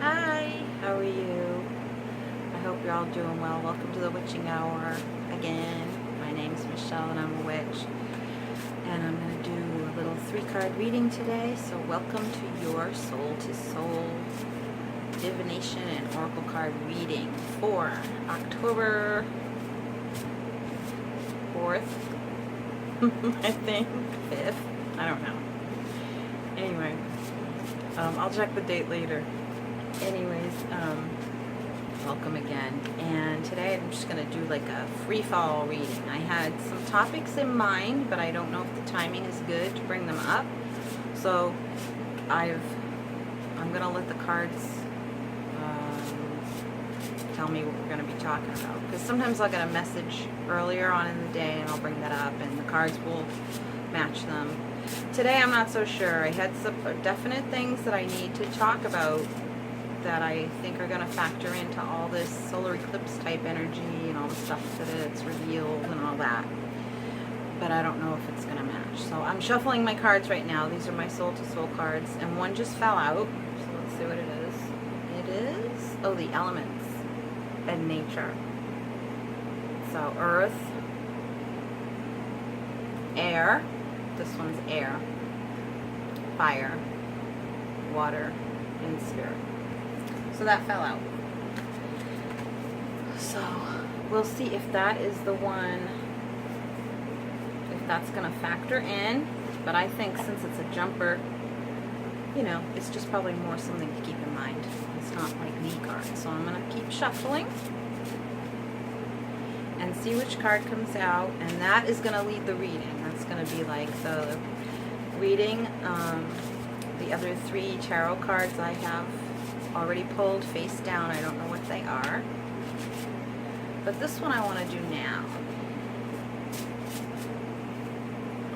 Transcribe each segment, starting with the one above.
Hi, how are you? I hope you're all doing well. Welcome to the Witching Hour again. My name's Michelle and I'm a witch. And I'm going to do a little 3-card reading today. So welcome to your Soul to Soul Divination and Oracle card reading for October 4th, I think, 5th. I don't know. Anyway, I'll check the date later. Anyways, welcome again. And today I'm just going to do like a free fall reading. I had some topics in mind, but I don't know if the timing is good to bring them up. So I'm going to let the cards tell me what we're going to be talking about. Because sometimes I'll get a message earlier on in the day and I'll bring that up and the cards will match them. Today I'm not so sure. I had some definite things that I need to talk about that I think are going to factor into all this solar eclipse type energy and all the stuff that it's revealed and all that. But I don't know if it's going to match. So I'm shuffling my cards right now. These are my Soul to Soul cards. And one just fell out. So let's see what it is. It is, oh, the elements and nature. So earth, air. This one's air, fire, water, and spirit. So that fell out. So we'll see if that is the one, if that's going to factor in. But I think since it's a jumper, you know, it's just probably more something to keep in mind. It's not like the card. So I'm going to keep shuffling and see which card comes out. And that is going to lead the reading. That's going to be like the reading. The other 3 tarot cards I have already pulled face down. I don't know what they are. But this one I want to do now.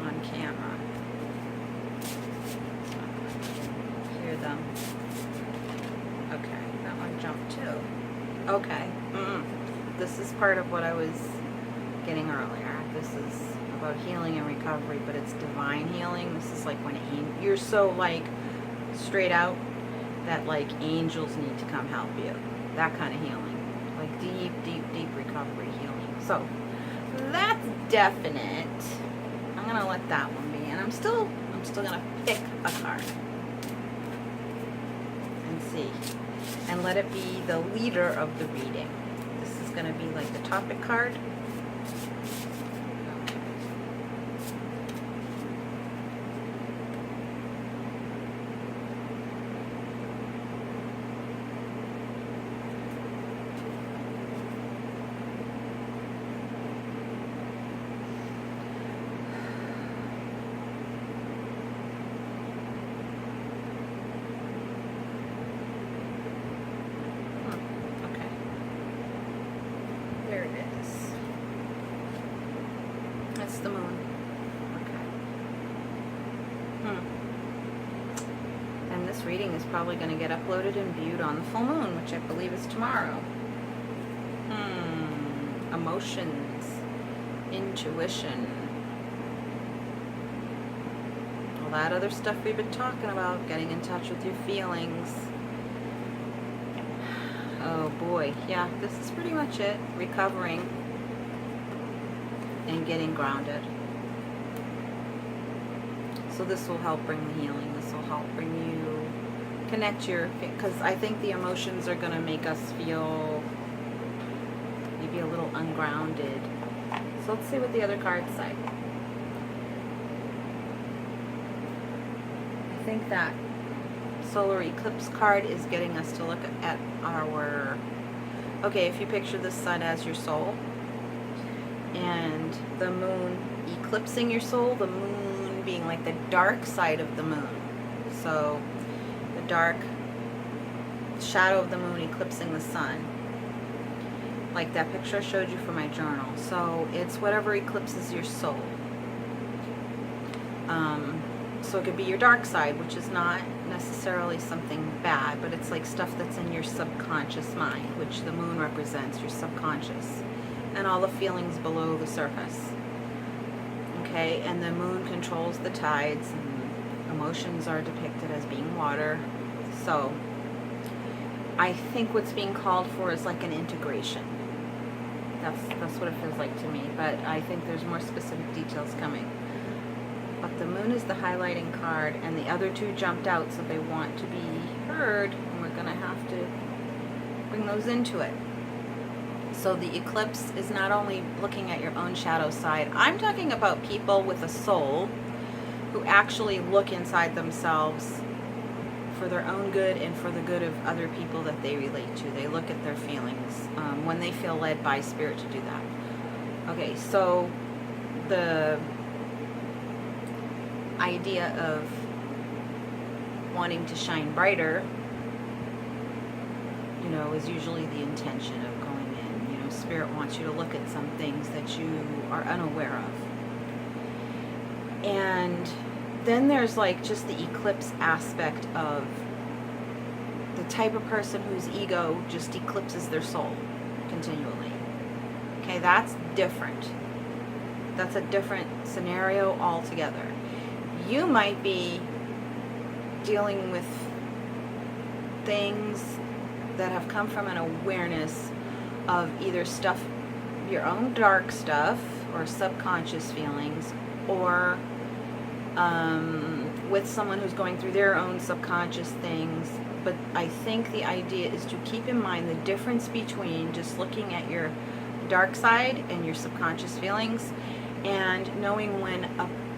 On camera. Hear them. Okay, that one jumped too. Okay. This is part of what I was getting earlier. This is about healing and recovery, but it's divine healing. This is like when you're so like straight out that like angels need to come help you. That kind of healing. Like deep, deep, deep recovery healing. So that's definite. I'm gonna let that one be. And I'm still gonna pick a card and see. And let it be the leader of the reading. This is gonna be like the topic card. It's the moon. Okay. And this reading is probably going to get uploaded and viewed on the full moon, which I believe is tomorrow. Emotions. Intuition. All that other stuff we've been talking about. Getting in touch with your feelings. Oh boy. Yeah, this is pretty much it. Recovering. And getting grounded. So this will help bring the healing. This will help bring you connect your, because I think the emotions are going to make us feel maybe a little ungrounded. So let's see what the other cards say. I think that solar eclipse card is getting us to look at our, okay, if you picture the sun as your soul, and the moon eclipsing your soul, the moon being like the dark side of the moon. So the dark shadow of the moon eclipsing the sun. Like that picture I showed you for my journal. So it's whatever eclipses your soul. So it could be your dark side, which is not necessarily something bad, but it's like stuff that's in your subconscious mind, which the moon represents, your subconscious. And all the feelings below the surface. Okay, and the moon controls the tides, and emotions are depicted as being water. So I think what's being called for is like an integration. That's what it feels like to me, but I think there's more specific details coming. But the moon is the highlighting card, and the other two jumped out, so they want to be heard, and we're going to have to bring those into it. So the eclipse is not only looking at your own shadow side. I'm talking about people with a soul who actually look inside themselves for their own good and for the good of other people that they relate to. They look at their feelings when they feel led by spirit to do that. Okay, so the idea of wanting to shine brighter, you know, is usually the intention of going in. You know, spirit wants you to look at some things that you are unaware of. And then there's like just the eclipse aspect of the type of person whose ego just eclipses their soul continually. Okay, that's different. That's a different scenario altogether. You might be dealing with things that have come from an awareness of either stuff, your own dark stuff, or subconscious feelings, or with someone who's going through their own subconscious things. But I think the idea is to keep in mind the difference between just looking at your dark side and your subconscious feelings, and knowing when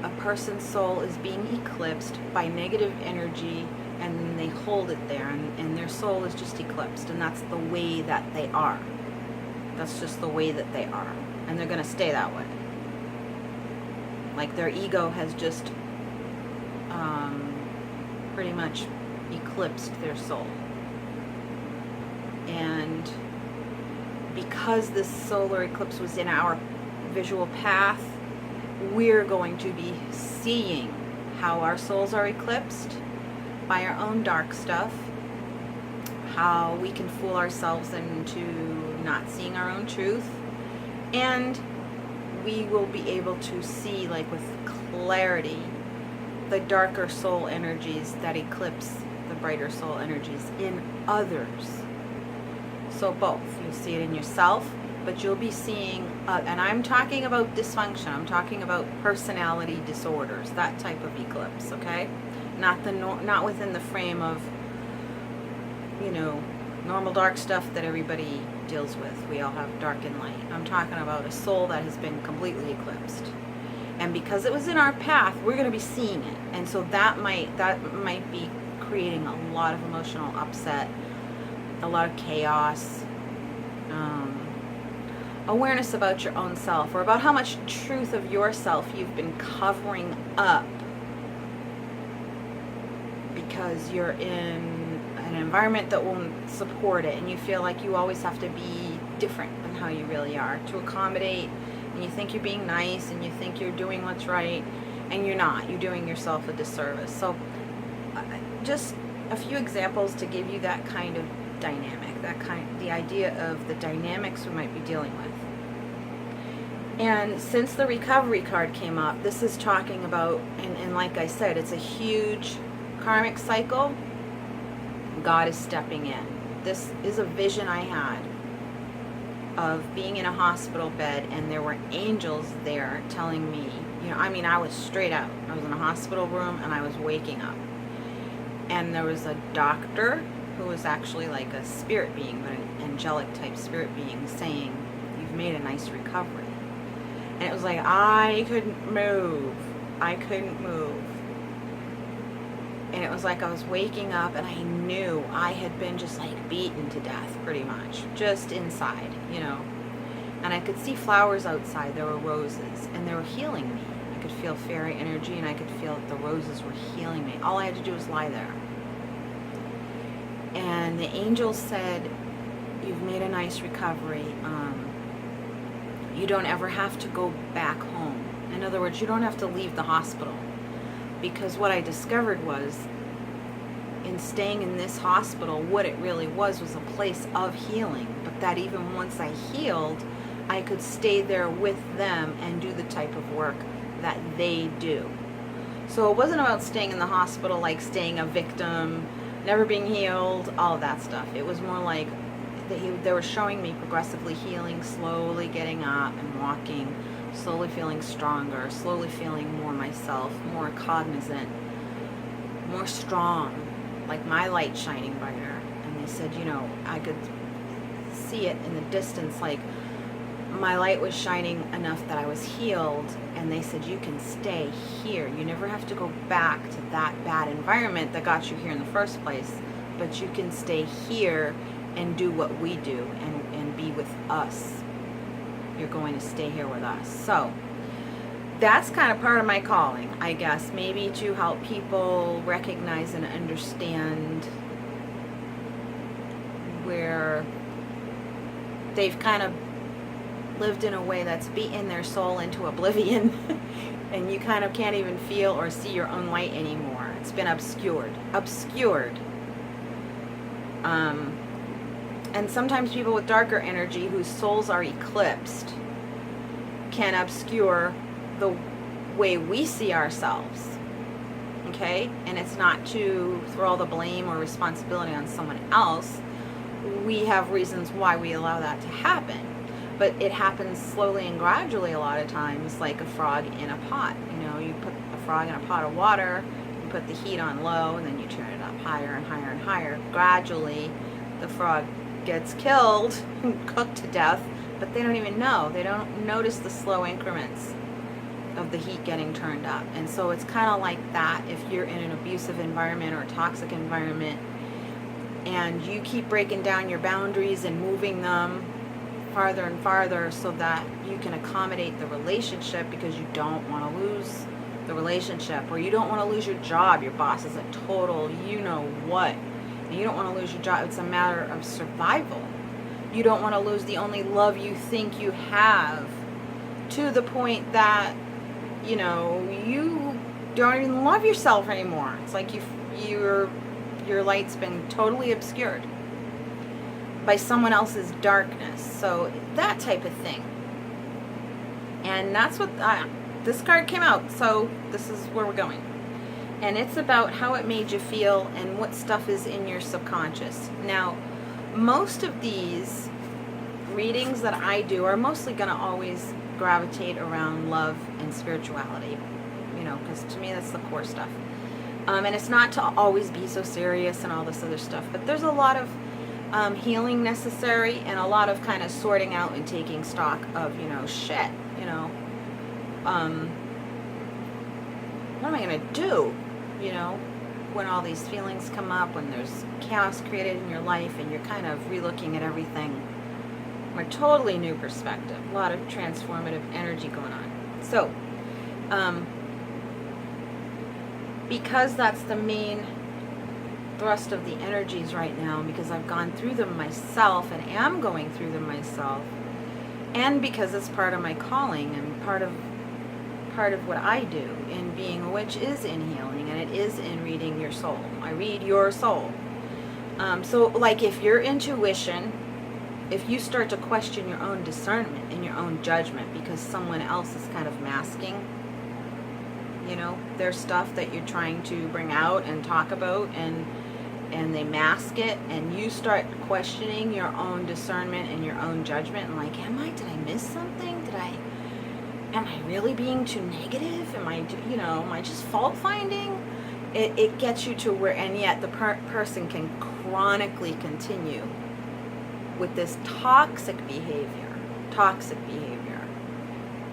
a person's soul is being eclipsed by negative energy, and then they hold it there, and their soul is just eclipsed, and that's the way that they are. That's just the way that they are, and they're going to stay that way. Like their ego has just pretty much eclipsed their soul. And because this solar eclipse was in our visual path, we're going to be seeing how our souls are eclipsed by our own dark stuff, how we can fool ourselves into not seeing our own truth, and we will be able to see, like with clarity, the darker soul energies that eclipse the brighter soul energies in others. So both. You'll see it in yourself, but you'll be seeing, and I'm talking about dysfunction, I'm talking about personality disorders, that type of eclipse, okay? Not within the frame of, you know, normal dark stuff that everybody deals with. We all have dark and light. I'm talking about a soul that has been completely eclipsed. And because it was in our path, we're going to be seeing it. And so that might be creating a lot of emotional upset, a lot of chaos, awareness about your own self, or about how much truth of yourself you've been covering up because you're in an environment that won't support it, and you feel like you always have to be different than how you really are to accommodate, and you think you're being nice, and you think you're doing what's right, and you're not. You're doing yourself a disservice. So just a few examples to give you that kind of dynamic, the idea of the dynamics we might be dealing with. And since the recovery card came up, this is talking about, and like I said, it's a huge karmic cycle. God is stepping in. This is a vision I had of being in a hospital bed, and there were angels there telling me, you know, I mean, I was straight out. I was in a hospital room, and I was waking up. And there was a doctor who was actually like a spirit being, but an angelic type spirit being, saying, "You've made a nice recovery." And it was like, I couldn't move. I couldn't move. And it was like I was waking up, and I knew I had been just like beaten to death, pretty much, just inside, you know. And I could see flowers outside. There were roses, and they were healing me. I could feel fairy energy, and I could feel that the roses were healing me. All I had to do was lie there. And the angel said, "You've made a nice recovery. You don't ever have to go back home. In other words, you don't have to leave the hospital." Because what I discovered was, in staying in this hospital, what it really was a place of healing. But that even once I healed, I could stay there with them and do the type of work that they do. So it wasn't about staying in the hospital like staying a victim, never being healed, all of that stuff. It was more like they were showing me progressively healing, slowly getting up and walking, slowly feeling stronger, slowly feeling more myself, more cognizant, more strong, like my light shining brighter. And they said, you know, I could see it in the distance, like my light was shining enough that I was healed. And they said, you can stay here. You never have to go back to that bad environment that got you here in the first place, but you can stay here and do what we do and be with us. You're going to stay here with us. So that's kind of part of my calling, I guess, maybe to help people recognize and understand where they've kind of lived in a way that's beaten their soul into oblivion and you kind of can't even feel or see your own light anymore. It's been obscured. And sometimes people with darker energy whose souls are eclipsed can obscure the way we see ourselves. Okay? And it's not to throw all the blame or responsibility on someone else. We have reasons why we allow that to happen. But it happens slowly and gradually a lot of times, like a frog in a pot. You know, you put a frog in a pot of water, you put the heat on low, and then you turn it up higher and higher and higher. Gradually, the frog gets killed, cooked to death, but they don't even know. They don't notice the slow increments of the heat getting turned up. And so it's kind of like that if you're in an abusive environment or a toxic environment, and you keep breaking down your boundaries and moving them farther and farther so that you can accommodate the relationship because you don't want to lose the relationship, or you don't want to lose your job. Your boss is a total you know what, and you don't want to lose your job. It's a matter of survival. You don't want to lose the only love you think you have, to the point that, you know, you don't even love yourself anymore. It's like your light's been totally obscured by someone else's darkness. So that type of thing. And that's what this card came out. So this is where we're going. And it's about how it made you feel and what stuff is in your subconscious. Now, most of these readings that I do are mostly going to always gravitate around love and spirituality. You know, because to me that's the core stuff. And it's not to always be so serious and all this other stuff. But there's a lot of healing necessary, and a lot of kind of sorting out and taking stock of, you know, shit, you know, what am I going to do, you know, when all these feelings come up, when there's chaos created in your life and you're kind of relooking at everything from a totally new perspective, a lot of transformative energy going on. So, because that's the main thrust of the energies right now, because I've gone through them myself and am going through them myself, and because it's part of my calling and part of what I do in being a witch is in healing, and it is in reading your soul. I read your soul. So like if your intuition, if you start to question your own discernment and your own judgment because someone else is kind of masking, you know, their stuff that you're trying to bring out and talk about, and they mask it, and you start questioning your own discernment and your own judgment, and like, did I miss something? Am I really being too negative? Am I just fault finding? It gets you to where, and yet the person can chronically continue with this toxic behavior,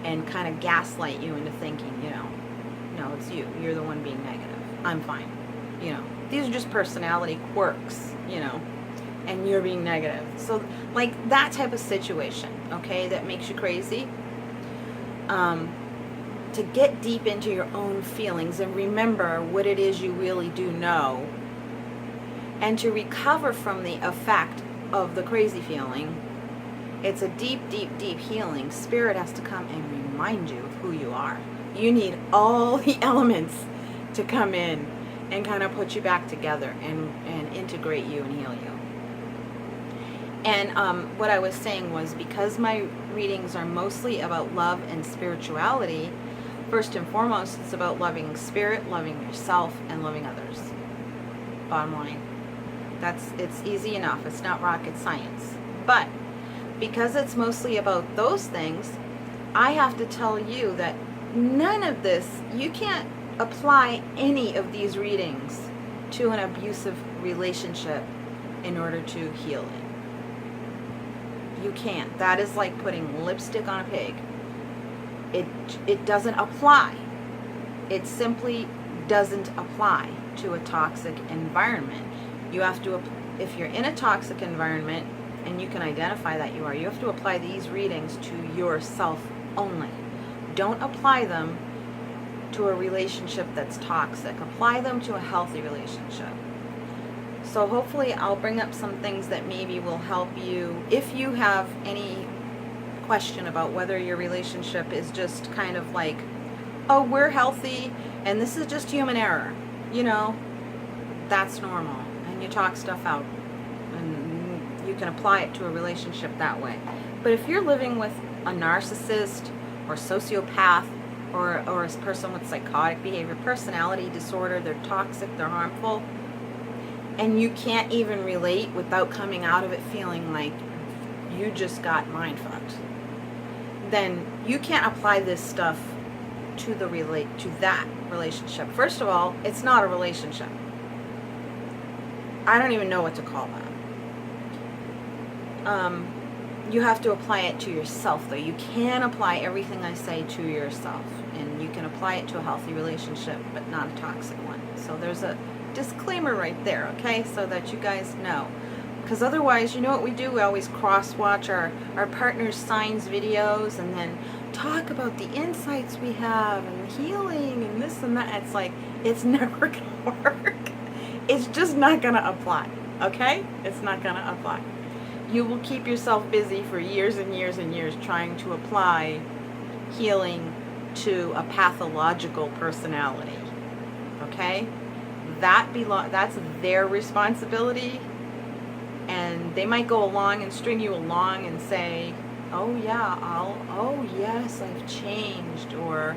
and kind of gaslight you into thinking, you know, no, it's you're the one being negative. I'm fine. You know, these are just personality quirks, you know, and you're being negative. So like that type of situation, okay, that makes you crazy. To get deep into your own feelings and remember what it is you really do know, and to recover from the effect of the crazy feeling, it's a deep, deep, deep healing. Spirit has to come and remind you of who you are. You need all the elements to come in and kind of put you back together and integrate you and heal you. And what I was saying was, because my readings are mostly about love and spirituality, first and foremost, it's about loving spirit, loving yourself, and loving others. Bottom line. It's easy enough. It's not rocket science. But because it's mostly about those things, I have to tell you that none of this, you can't apply any of these readings to an abusive relationship in order to heal it. You can't. That is like putting lipstick on a pig. It doesn't apply. It simply doesn't apply to a toxic environment. You have to, if you're in a toxic environment, and you can identify that you have to apply these readings to yourself only. Don't apply them to a relationship that's toxic. Apply them to a healthy relationship. So hopefully I'll bring up some things that maybe will help you if you have any question about whether your relationship is just kind of like, oh, we're healthy and this is just human error. You know, that's normal. And you talk stuff out and you can apply it to a relationship that way. But if you're living with a narcissist or sociopath or a person with psychotic behavior, personality disorder, they're toxic, they're harmful, and you can't even relate without coming out of it feeling like you just got mind fucked, then you can't apply this stuff to that relationship. First of all, it's not a relationship. I don't even know what to call that. You have to apply it to yourself, though. You can apply everything I say to yourself, and you can apply it to a healthy relationship, but not a toxic one. So there's a disclaimer right there, okay, so that you guys know. Because otherwise, you know what we do? We always cross-watch our partner's signs videos and then talk about the insights we have and healing and this and that. It's like, it's never going to work. It's just not going to apply, okay? It's not going to apply. You will keep yourself busy for years and years and years trying to apply healing to a pathological personality, okay? That's their responsibility, and they might go along and string you along and say, oh yeah, oh yes, I've changed, or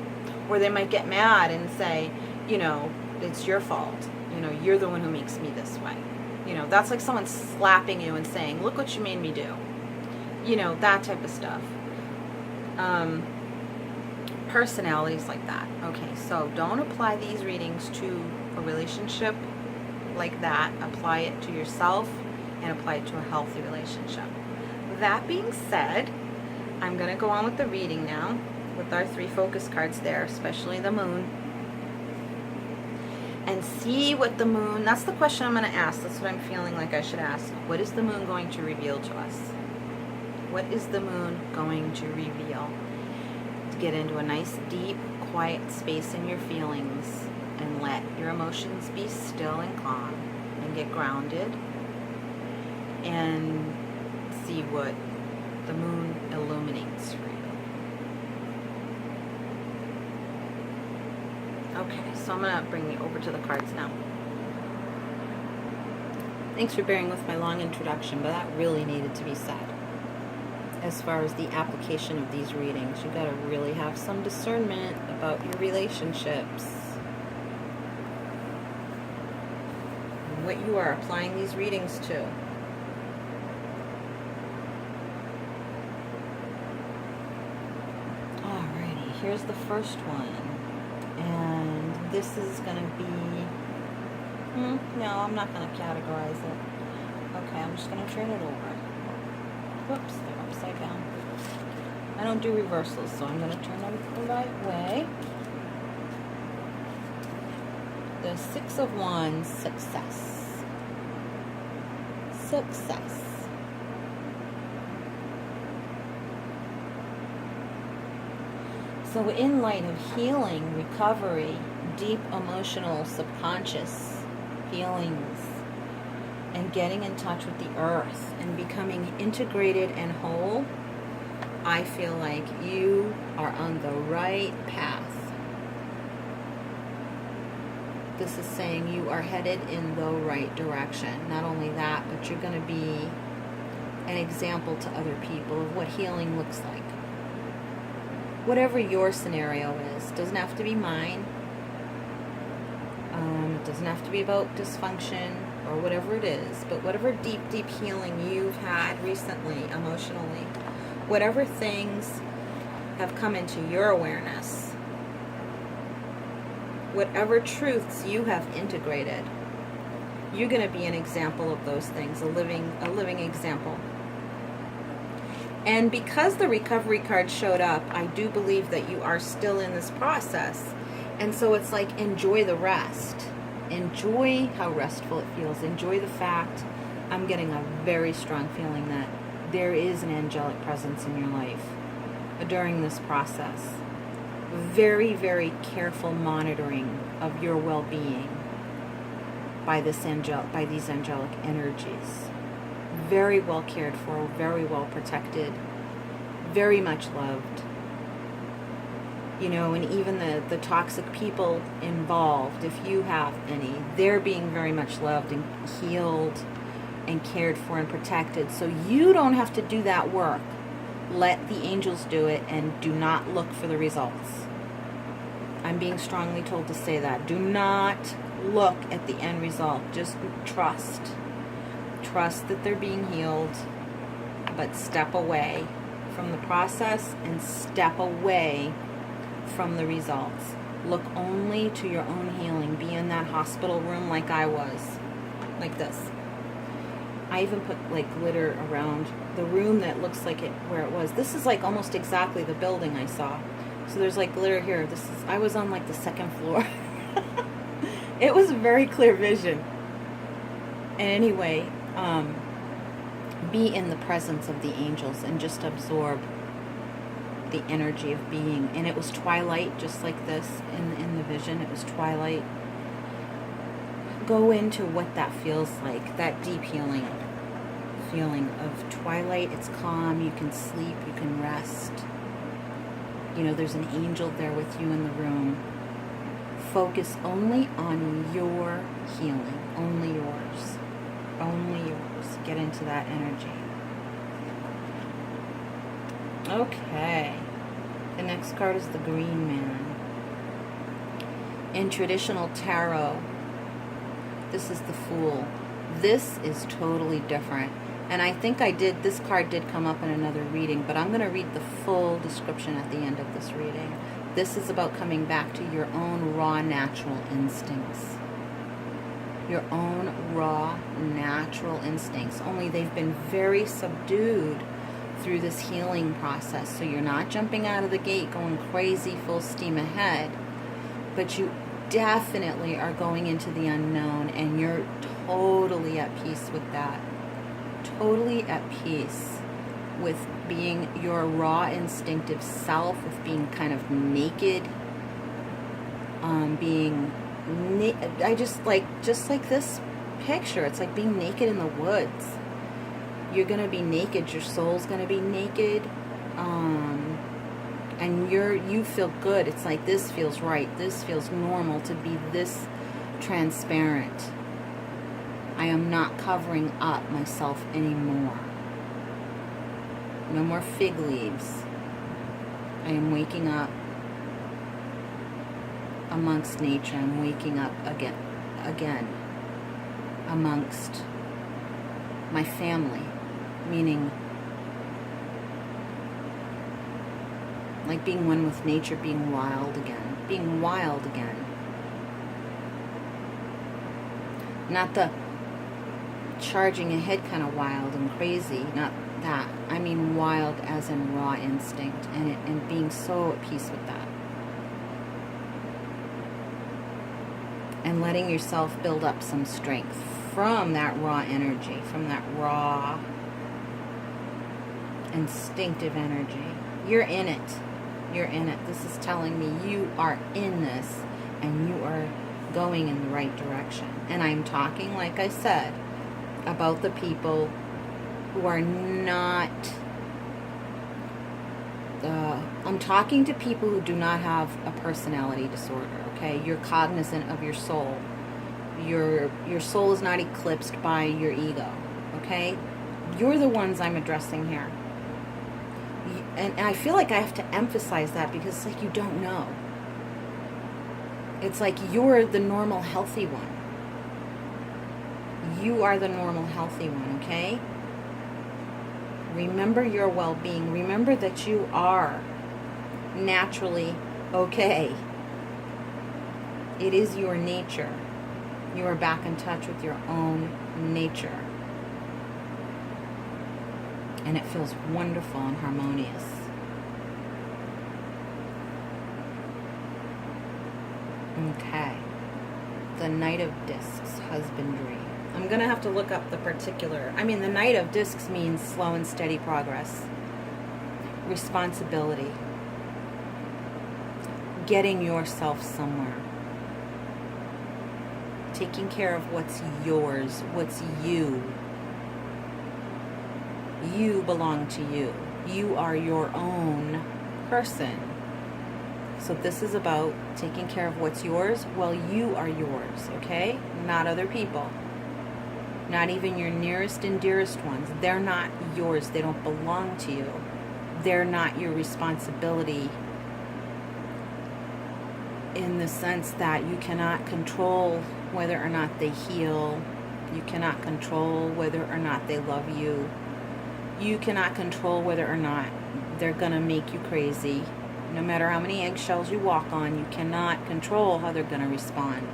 they might get mad and say, you know, it's your fault, you know, you're the one who makes me this way. You know, that's like someone slapping you and saying, look what you made me do. You know, that type of stuff. Personalities like that. Okay, so don't apply these readings to a relationship like that. Apply it to yourself and apply it to a healthy relationship. That being said, I'm going to go on with the reading now with our 3 focus cards there, especially the moon. And see what the moon, that's the question I'm going to ask. That's what I'm feeling like I should ask. What is the moon going to reveal to us? What is the moon going to reveal? To get into a nice, deep, quiet space in your feelings and let your emotions be still and calm and get grounded and see what the moon illuminates for you. Okay, so I'm going to bring you over to the cards now. Thanks for bearing with my long introduction, but that really needed to be said. As far as the application of these readings, you got to really have some discernment about your relationships and what you are applying these readings to. Alrighty, here's the first one. And this is going to be, no, I'm not going to categorize it. Okay, I'm just going to turn it over. Whoops, they're upside down. I don't do reversals, so I'm going to turn them the right way. The 6 of Wands, success. Success. So in light of healing, recovery, deep emotional subconscious feelings, and getting in touch with the earth and becoming integrated and whole, I feel like you are on the right path. This is saying you are headed in the right direction. Not only that, but you're going to be an example to other people of what healing looks like. Whatever your scenario is, doesn't have to be mine. It doesn't have to be about dysfunction or whatever it is, but whatever deep, deep healing you've had recently, emotionally, whatever things have come into your awareness, whatever truths you have integrated, you're going to be an example of those things, a living example. And because the recovery card showed up, I do believe that you are still in this process. And so it's like, enjoy the rest. Enjoy how restful it feels. Enjoy the fact, I'm getting a very strong feeling that there is an angelic presence in your life during this process. Very, very careful monitoring of your well-being by these angelic energies. Very well cared for, very well protected, very much loved. You know, and even the toxic people involved, if you have any, they're being very much loved and healed and cared for and protected. So you don't have to do that work. Let the angels do it, and do not look for the results. I'm being strongly told to say that. Do not look at the end result. Just trust. Trust that they're being healed, but step away from the process and step away from the results. Look only to your own healing. Be in that hospital room like I was, like this. I even put like glitter around the room that looks like it where it was. This is like almost exactly the building I saw. So there's like glitter here. I was on like the second floor. It was very clear vision. And anyway, be in the presence of the angels and just absorb the energy of being. And it was twilight, just like this in the vision. It was twilight. Go into what that feels like, that deep healing feeling of twilight. It's calm, you can sleep, you can rest. You know, there's an angel there with you in the room. Focus only on your healing, only yours. Only yours. Get into that energy. Okay. The next card is the Green Man. In traditional tarot, this is the Fool. This is totally different. And I think this card did come up in another reading, but I'm going to read the full description at the end of this reading. This is about coming back to your own raw, natural instincts. Your own raw, natural instincts. Only they've been very subdued through this healing process. So you're not jumping out of the gate going crazy, full steam ahead. But you definitely are going into the unknown, and you're totally at peace with that. Totally at peace with being your raw, instinctive self, with being kind of naked. Just like this picture, it's like being naked in the woods. You're going to be naked, your soul's going to be naked, and you feel good. It's like, this feels right, this feels normal to be this transparent. I am not covering up myself anymore. No more fig leaves. I am waking up amongst nature. I'm waking up again amongst my family, meaning like being one with nature, being wild again. Not the charging ahead kind of wild and crazy, not that. I mean wild as in raw instinct, and being so at peace with that. And letting yourself build up some strength from that raw energy, from that raw instinctive energy. You're in it. You're in it. This is telling me you are in this, and you are going in the right direction. And I'm talking, like I said, about the people who are not, I'm talking to people who do not have a personality disorder, okay? You're cognizant of your soul. Your soul is not eclipsed by your ego, okay? You're the ones I'm addressing here. And I feel like I have to emphasize that, because it's like you don't know. It's like you're the normal, healthy one. You are the normal, healthy one, okay? Remember your well-being. Remember that you are naturally okay. It is your nature. You are back in touch with your own nature. And it feels wonderful and harmonious. Okay. The Knight of Discs, husbandry. I'm going to have to look up the particular. The Knight of Discs means slow and steady progress. Responsibility. Getting yourself somewhere. Taking care of what's yours, what's you. You belong to you. You are your own person. So this is about taking care of what's yours. Well, you are yours, okay? Not other people. Not even your nearest and dearest ones. They're not yours. They don't belong to you. They're not your responsibility in the sense that you cannot control whether or not they heal. You cannot control whether or not they love you. You cannot control whether or not they're going to make you crazy. No matter how many eggshells you walk on, you cannot control how they're going to respond.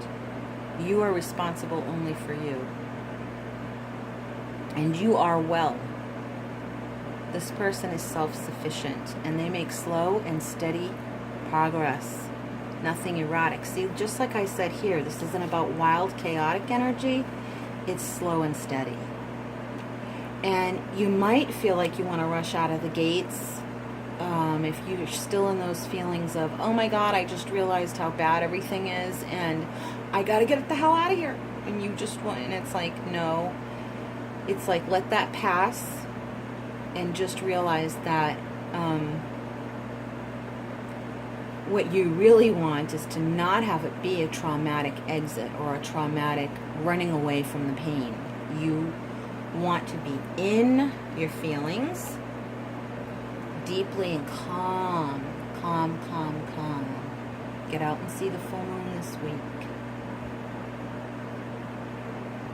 You are responsible only for you. And you are well. This person is self-sufficient, and they make slow and steady progress. Nothing erratic. See, just like I said here, this isn't about wild, chaotic energy. It's slow and steady. And you might feel like you want to rush out of the gates. If you're still in those feelings of, oh my God, I just realized how bad everything is, and I got to get the hell out of here. And you just want, and it's like, no. It's like, let that pass and just realize that what you really want is to not have it be a traumatic exit or a traumatic running away from the pain. You want to be in your feelings deeply and calm. Get out and see the full moon this week.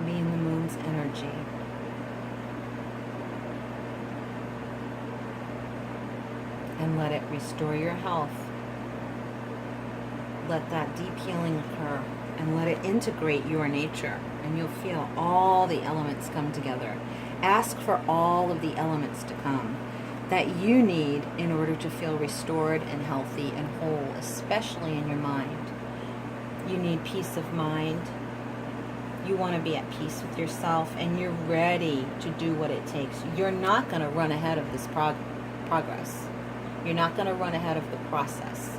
Be in the moon's energy. And let it restore your health. Let that deep healing occur and let it integrate your nature, and you'll feel all the elements come together. Ask for all of the elements to come that you need in order to feel restored and healthy and whole, especially in your mind. You need peace of mind. You want to be at peace with yourself, and you're ready to do what it takes. You're not going to run ahead of this progress. You're not going to run ahead of the process.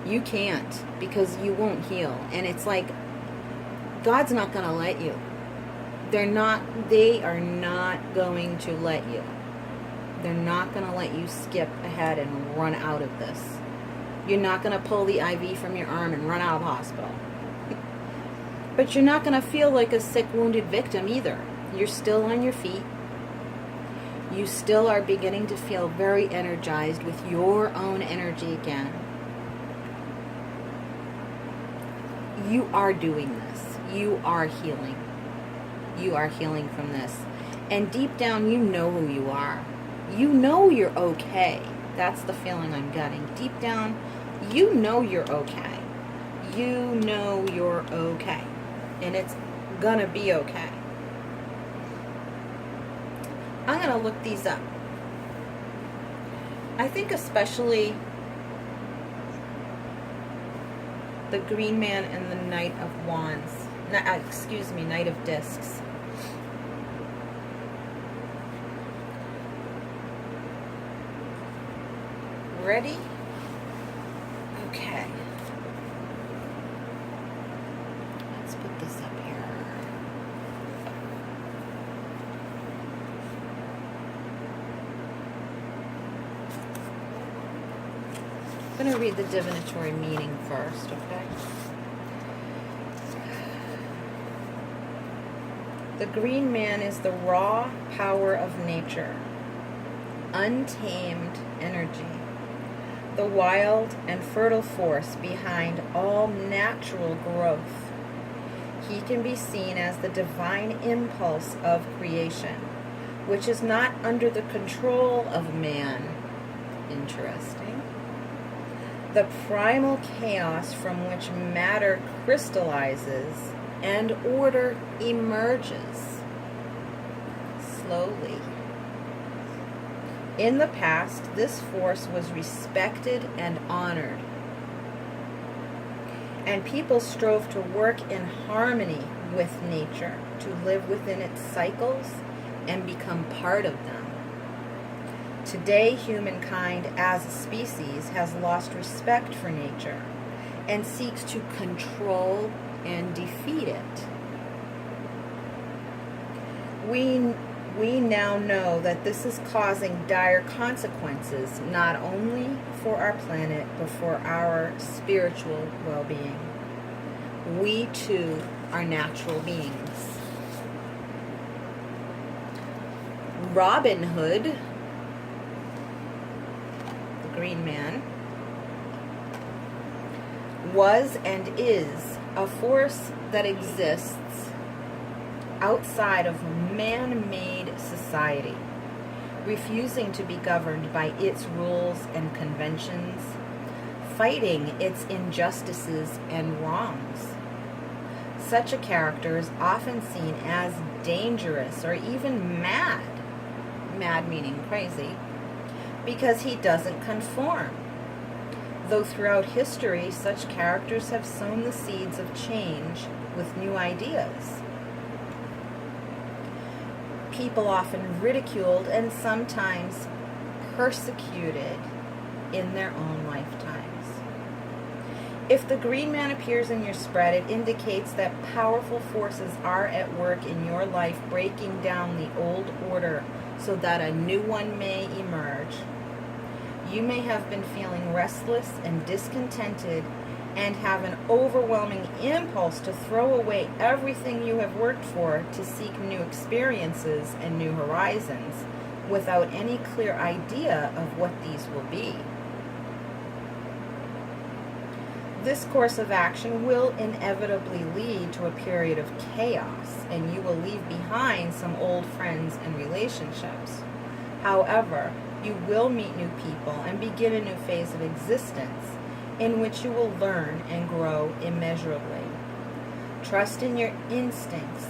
You can't, because you won't heal. And it's like, God's not going to let you. They are not going to let you. They're not going to let you skip ahead and run out of this. You're not going to pull the IV from your arm and run out of the hospital. But you're not going to feel like a sick, wounded victim either. You're still on your feet. You still are beginning to feel very energized with your own energy again. You are doing this. You are healing. You are healing from this. And deep down, you know who you are. You know you're okay. That's the feeling I'm getting. Deep down, you know you're okay. You know you're okay. And it's gonna be okay. I'm gonna look these up. I think especially the Green Man and the Knight of Wands. Knight of Discs. Ready? Okay. Let's put this up here. I'm going to read the divinatory meaning first, okay? The Green Man is the raw power of nature, untamed energy, the wild and fertile force behind all natural growth. He can be seen as the divine impulse of creation, which is not under the control of man. Interesting. The primal chaos from which matter crystallizes and order emerges slowly. In the past, this force was respected and honored, and people strove to work in harmony with nature, to live within its cycles and become part of them. Today, humankind as a species has lost respect for nature and seeks to control and defeat it. We now know that this is causing dire consequences, not only for our planet, but for our spiritual well-being. We, too, are natural beings. Robin Hood, the Green Man, was and is a force that exists outside of man-made society, refusing to be governed by its rules and conventions, fighting its injustices and wrongs. Such a character is often seen as dangerous or even mad meaning crazy, because he doesn't conform. Though throughout history, such characters have sown the seeds of change with new ideas. People often ridiculed and sometimes persecuted in their own lifetimes. If the Green Man appears in your spread, it indicates that powerful forces are at work in your life, breaking down the old order so that a new one may emerge. You may have been feeling restless and discontented and have an overwhelming impulse to throw away everything you have worked for to seek new experiences and new horizons without any clear idea of what these will be. This course of action will inevitably lead to a period of chaos, and you will leave behind some old friends and relationships. However, you will meet new people and begin a new phase of existence in which you will learn and grow immeasurably. Trust in your instincts,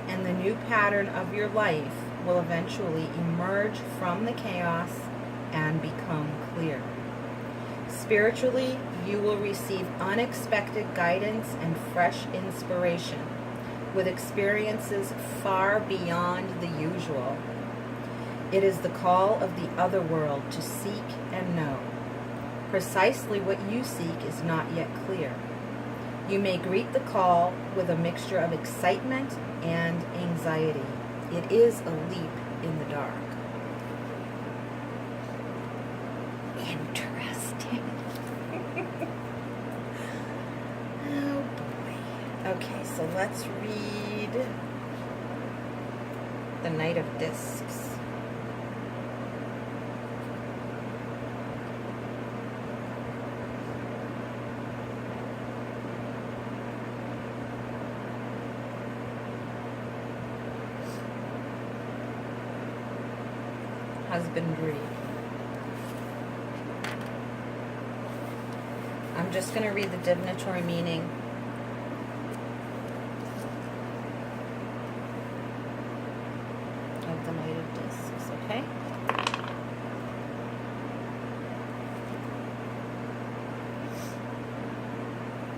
and the new pattern of your life will eventually emerge from the chaos and become clear. Spiritually, you will receive unexpected guidance and fresh inspiration, with experiences far beyond the usual. It is the call of the other world to seek and know. Precisely what you seek is not yet clear. You may greet the call with a mixture of excitement and anxiety. It is a leap in the dark. Interesting. Oh boy. Okay, so let's read the Knight of Discs. Husbandry. I'm just going to read the divinatory meaning. Of the Knight of Discs, okay?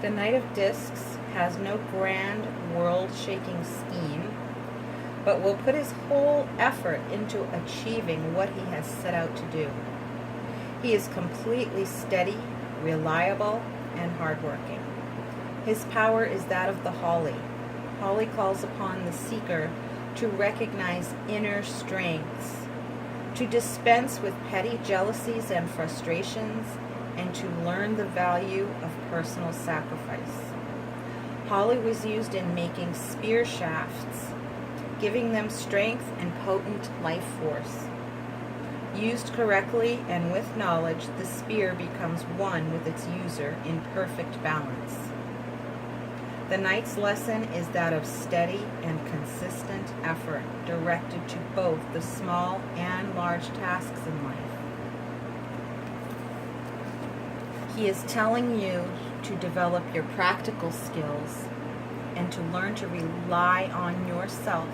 The Knight of Discs has no grand, world-shaking scheme, but will put his whole effort into achieving what he has set out to do. He is completely steady, reliable, and hardworking. His power is that of the holly. Holly calls upon the seeker to recognize inner strengths, to dispense with petty jealousies and frustrations, and to learn the value of personal sacrifice. Holly was used in making spear shafts, giving them strength and potent life force. Used correctly and with knowledge, the spear becomes one with its user in perfect balance. The night's lesson is that of steady and consistent effort directed to both the small and large tasks in life. He is telling you to develop your practical skills and to learn to rely on yourself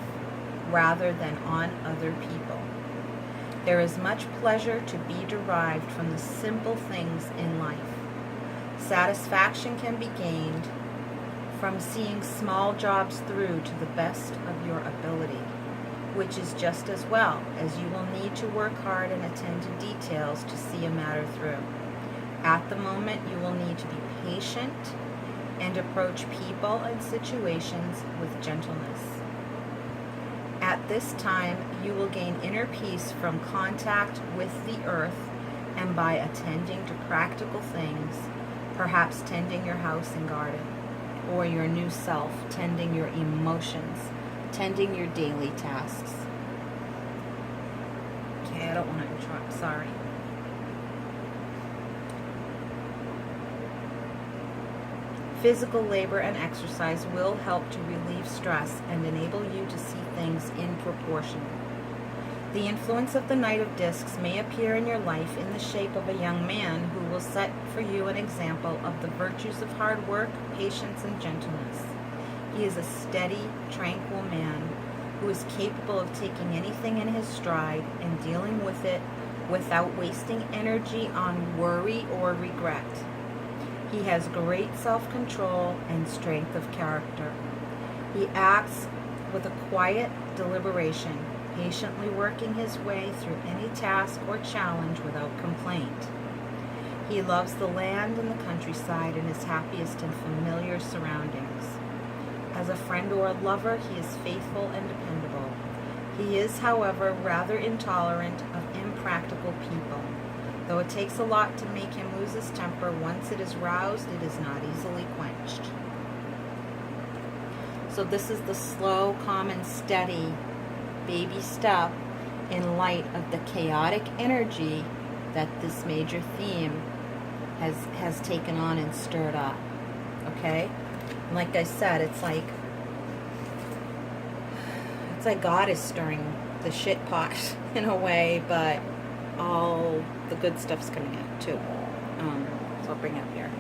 rather than on other people. There is much pleasure to be derived from the simple things in life. Satisfaction can be gained from seeing small jobs through to the best of your ability, which is just as well, as you will need to work hard and attend to details to see a matter through. At the moment, you will need to be patient and approach people and situations with gentleness. At this time, you will gain inner peace from contact with the earth and by attending to practical things, perhaps tending your house and garden, or your new self, tending your emotions, tending your daily tasks. Okay, I don't want to interrupt, sorry. Physical labor and exercise will help to relieve stress and enable you to see things in proportion. The influence of the Knight of Discs may appear in your life in the shape of a young man who will set for you an example of the virtues of hard work, patience, and gentleness. He is a steady, tranquil man who is capable of taking anything in his stride and dealing with it without wasting energy on worry or regret. He has great self-control and strength of character. He acts with a quiet deliberation, patiently working his way through any task or challenge without complaint. He loves the land and the countryside and is happiest in familiar surroundings. As a friend or a lover, he is faithful and dependable. He is, however, rather intolerant of impractical people. Though it takes a lot to make him lose his temper, once it is roused, it is not easily quenched. So this is the slow, calm, and steady baby step in light of the chaotic energy that this major theme has taken on and stirred up. Okay? And like I said, it's like God is stirring the shit pot in a way, but all the good stuff's coming out too. So I'll bring it up here.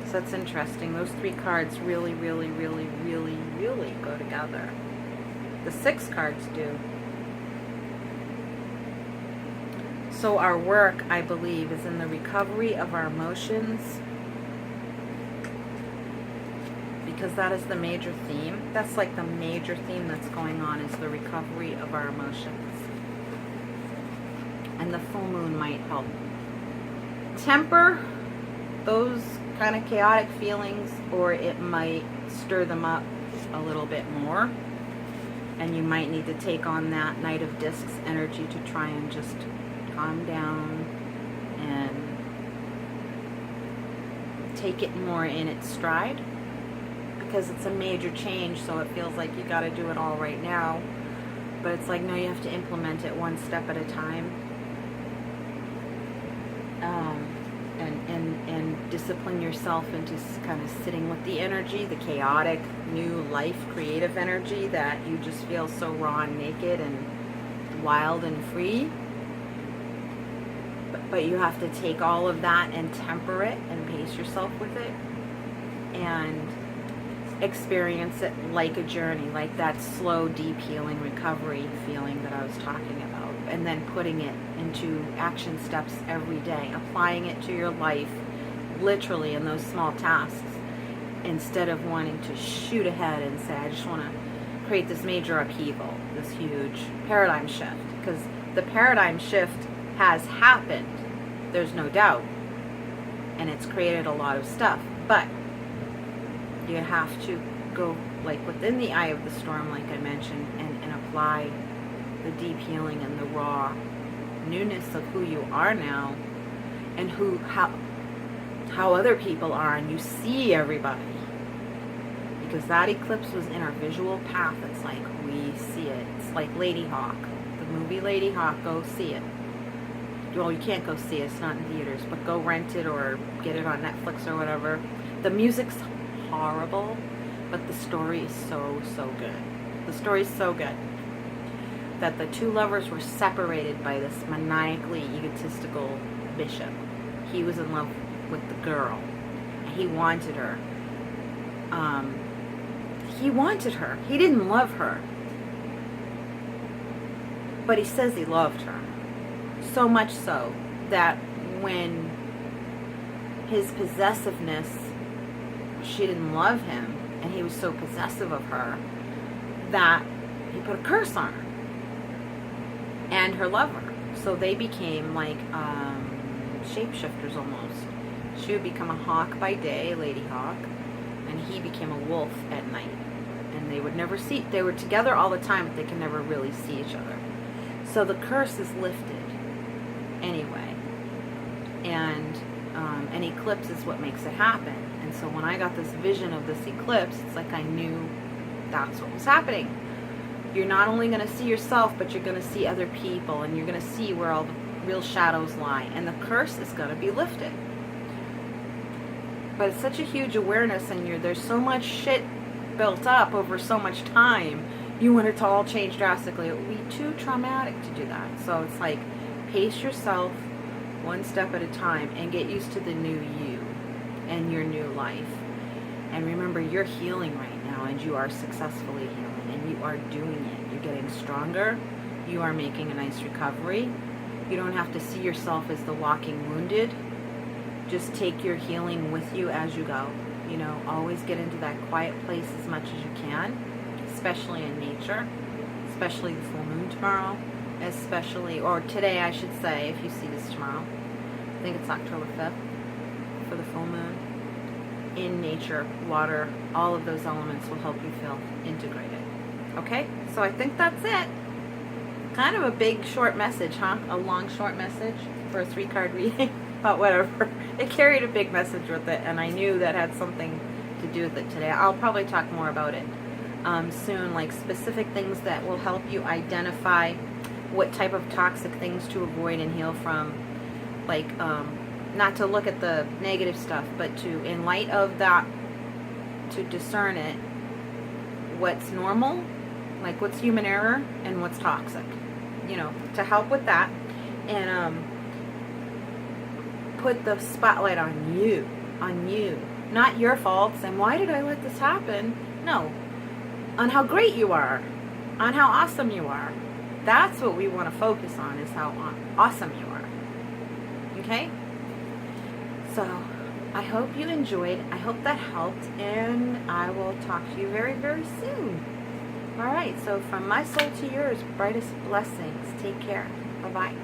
So that's interesting. Those three cards really, really, really, really, really go together. The 6 cards do. So our work, I believe, is in the recovery of our emotions, because that is the major theme. That's like the major theme that's going on, is the recovery of our emotions. And the full moon might help temper those kind of chaotic feelings, or it might stir them up a little bit more. And you might need to take on that Knight of Discs energy to try and just calm down and take it more in its stride, because it's a major change, so it feels like you got to do it all right now. But it's like, no, you have to implement it one step at a time. And discipline yourself into kind of sitting with the energy, the chaotic, new life, creative energy that you just feel so raw and naked and wild and free. But you have to take all of that and temper it and pace yourself with it and experience it like a journey, like that slow, deep healing recovery feeling that I was talking about. And then putting it into action steps every day, applying it to your life, literally in those small tasks, instead of wanting to shoot ahead and say, I just want to create this major upheaval, this huge paradigm shift. Because the paradigm shift has happened, there's no doubt, and it's created a lot of stuff. But you have to go like within the eye of the storm, like I mentioned, and apply the deep healing and the raw newness of who you are now, and how other people are, and you see everybody, because that eclipse was in our visual path. It's like we see it. It's like Lady Hawk, the movie Lady Hawk. Go see it. Well, you can't go see it, it's not in theaters, but go rent it or get it on Netflix or whatever. The music's horrible, but the story is so, so good. The story is so good that the two lovers were separated by this maniacally egotistical bishop. He was in love with the girl. He wanted her. He didn't love her. But he says he loved her. So much so that when his possessiveness, she didn't love him, and he was so possessive of her that he put a curse on her and her lover. So they became like shapeshifters almost. She would become a hawk by day, Lady Hawk, and he became a wolf at night. And they would never see, they were together all the time, but they could never really see each other. So the curse is lifted anyway. And an eclipse is what makes it happen. And so when I got this vision of this eclipse, it's like I knew that's what was happening. You're not only going to see yourself, but you're going to see other people, and you're going to see where all the real shadows lie, and the curse is going to be lifted. But it's such a huge awareness, and there's so much shit built up over so much time. You want it to all change drastically. It would be too traumatic to do that. So it's like, pace yourself one step at a time and get used to the new you and your new life. And remember, you're healing right now, and you are successfully healing, and you are doing it. You're getting stronger. You are making a nice recovery. You don't have to see yourself as the walking wounded. Just take your healing with you as you go. You know, always get into that quiet place as much as you can, especially in nature, especially the full moon tomorrow, or today I should say, if you see this tomorrow. I think it's October 5th for the full moon. In nature, water, all of those elements will help you feel integrated. Okay, so I think that's it. Kind of a big short message, huh? A long short message for a 3-card reading, but whatever. It carried a big message with it, and I knew that had something to do with it today. I'll probably talk more about it soon, like specific things that will help you identify what type of toxic things to avoid and heal from, like not to look at the negative stuff, but to, in light of that, to discern it, what's normal, like what's human error, and what's toxic, you know, to help with that, and put the spotlight on you, not your faults, and why did I let this happen? No, on how great you are, on how awesome you are. That's what we want to focus on, is how awesome you are. Okay? So, I hope you enjoyed. I hope that helped, and I will talk to you very, very soon. Alright, so from my soul to yours, brightest blessings. Take care. Bye-bye.